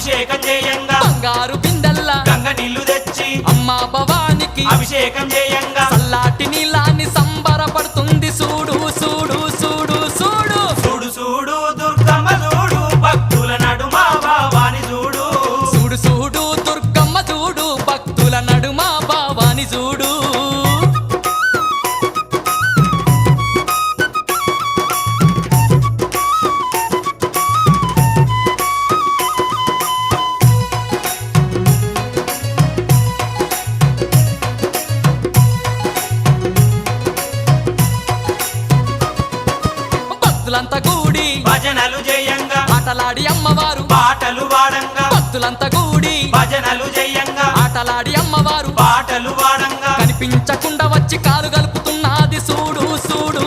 అభిషేకం చేయంగా బంగారు బిందెల్లా గంగ నీళ్లు తెచ్చి అమ్మా భవానికి అభిషేకం చేయంగా చల్లాటి నీలాన్ని సంబరపడుతుంది చూడు చూడు చూడు చూడు చూడు చూడు దుర్గమ్మ చూడు భక్తుల నడుమ భావాని చూడు చూడు చూడు దుర్గమ్మ చూడు భక్తుల నడుమ భావాని చూడు భక్తులంతా కూడి భజనలు చేయంగా ఆటలాడి అమ్మవారు పాటలు వాడంగా భక్తులంతా కూడి భజనలు చేయంగా ఆటలాడి అమ్మవారు పాటలు వాడంగా కనిపించకుండా వచ్చి కాలు గలుపుతున్నది చూడు చూడు